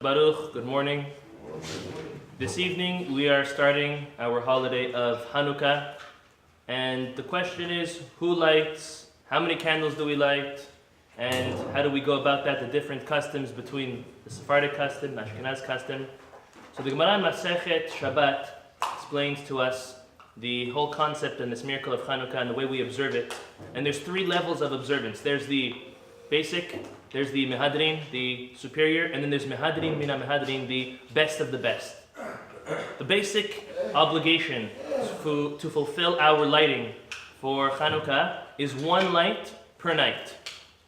Baruch, good morning. This evening we are starting our holiday of Chanuka, and the question is, who lights, how many candles do we light, and how do we go about that, the different customs between the Sephardic custom, the Ashkenaz custom. So the Gemara in Masechet Shabbat explains to us the whole concept and this miracle of Chanuka and the way we observe it. And there's three levels of observance. There's the basic, there's the Mehadrin, the superior, and then there's Mehadrin, Mina Mehadrin, the best of the best. The basic obligation to fulfill our lighting for Chanuka is one light per night.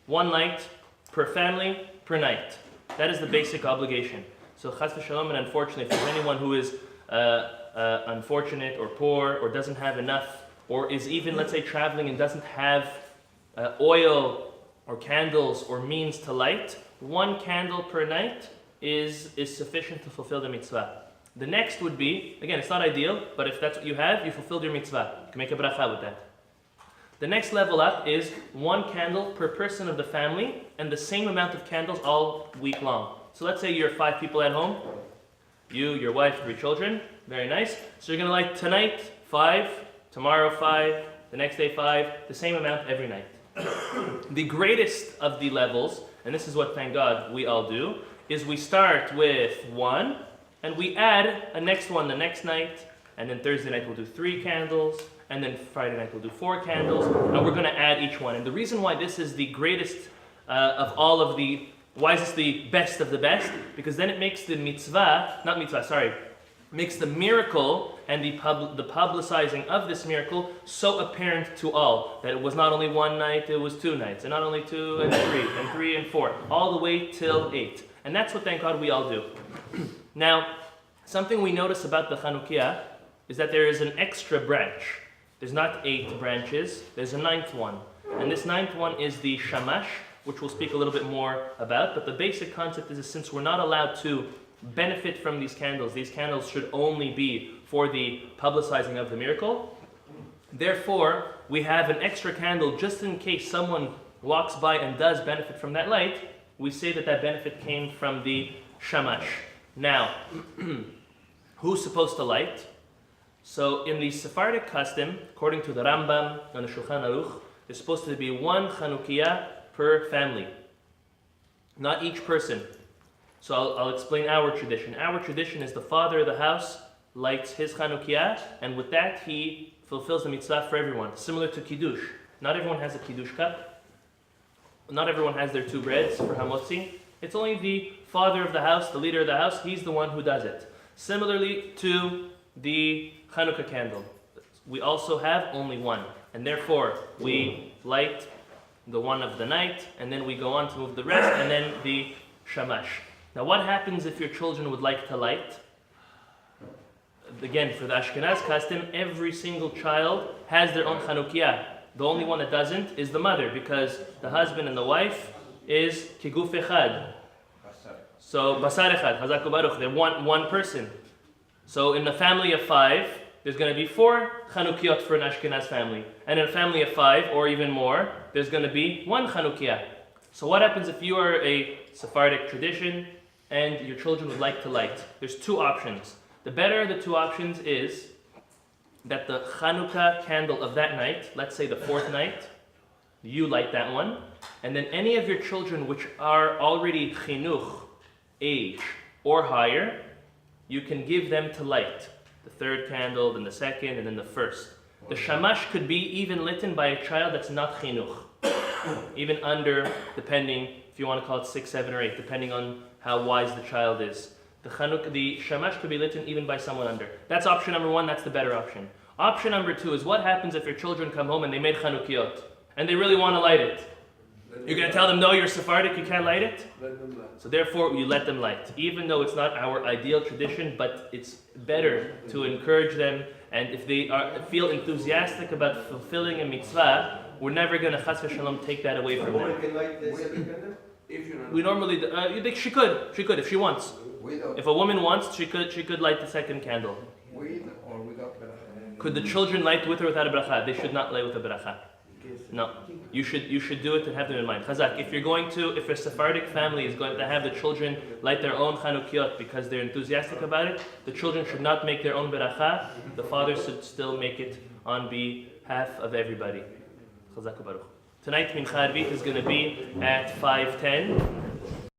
One light per family per night. That is the basic obligation. So chas v'shalom, and unfortunately, if there's anyone who is unfortunate or poor or doesn't have enough, or is even, let's say, traveling and doesn't have oil or candles or means to light, one candle per night is sufficient to fulfill the mitzvah. The next would be, again, it's not ideal, but if that's what you have, you fulfilled your mitzvah. You can make a bracha with that. The next level up is one candle per person of the family and the same amount of candles all week long. So let's say you're 5 people at home, you, your wife, 3 children, very nice. So you're going to light tonight 5, tomorrow 5, the next day 5, the same amount every night. The greatest of the levels, and this is what, thank God, we all do, is we start with 1 and we add a next one the next night, and then Thursday night we'll do 3 candles, and then Friday night we'll do 4 candles, and we're going to add each one. And the reason why this is the greatest of all of the, why is this the best of the best? Because then it makes the makes the miracle and the publicizing of this miracle so apparent to all, that it was not only 1 night, it was 2 nights, and not only 2 and 3, and 3 and 4, all the way till 8. And that's what, thank God, we all do. Now, something we notice about the Chanukiah is that there is an extra branch. There's not 8 branches, there's a 9th one. And this 9th one is the shamash, which we'll speak a little bit more about. But the basic concept is that since we're not allowed to benefit from these candles should only be for the publicizing of the miracle. Therefore, we have an extra candle just in case someone walks by and does benefit from that light. We say that that benefit came from the shamash. Now, who's supposed to light? So in the Sephardic custom, according to the Rambam and the Shulchan Aruch, there's supposed to be 1 Chanukiah per family, not each person. So I'll explain our tradition. Our tradition is the father of the house lights his Chanukiah, and with that he fulfills the mitzvah for everyone, similar to Kiddush. Not everyone has a Kiddush cup. Not everyone has their 2 breads for Hamotzi. It's only the father of the house, the leader of the house, he's the one who does it. Similarly to the Chanuka candle, we also have only 1, and therefore we light the one of the night, and then we go on to move the rest, and then the shamash. Now what happens if your children would like to light? Again, for the Ashkenaz custom, every single child has their own Chanukiah. The only one that doesn't is the mother, because the husband and the wife is kiguf echad. So basar echad, chazaku baruch, they're one person. So in the family of 5, there's going to be 4 Chanukiot for an Ashkenaz family. And in a family of 5, or even more, there's going to be 1 Chanukiah. So what happens if you are a Sephardic tradition and your children would like to light? There's 2 options. The better of the 2 options is that the Chanuka candle of that night, let's say the 4th night, you light that one, and then any of your children which are already chinuch age or higher, you can give them to light. The 3rd candle, then the 2nd, and then the 1st. The shamash could be even lit by a child that's not chinuch. Even under, depending, if you want to call it 6, 7, or 8, depending on how wise the child is. The shamash could be lit even by someone under. That's option number 1, that's the better option. Option number 2 is what happens if your children come home and they made Chanukiot, and they really want to light it. You're going to tell them, no, you're Sephardic, you can't light it? So therefore, you let them light. Even though it's not our ideal tradition, but it's better to encourage them, and if they feel enthusiastic about fulfilling a mitzvah, we're never going to chas v'shalom take that away from them. Can light the second candle? We normally, she could if she wants. If a woman wants, she could light the 2nd candle. With or without bracha? Could the children light with or without a bracha? They should not light with a bracha. No. you should do it and have them in mind. Chazak, if a Sephardic family is going to have the children light their own Chanukiot because they're enthusiastic about it, the children should not make their own beracha. The fathers should still make it on behalf of everybody. Chazak Baruch. Tonight, Mincha Arvit is going to be at 5:10.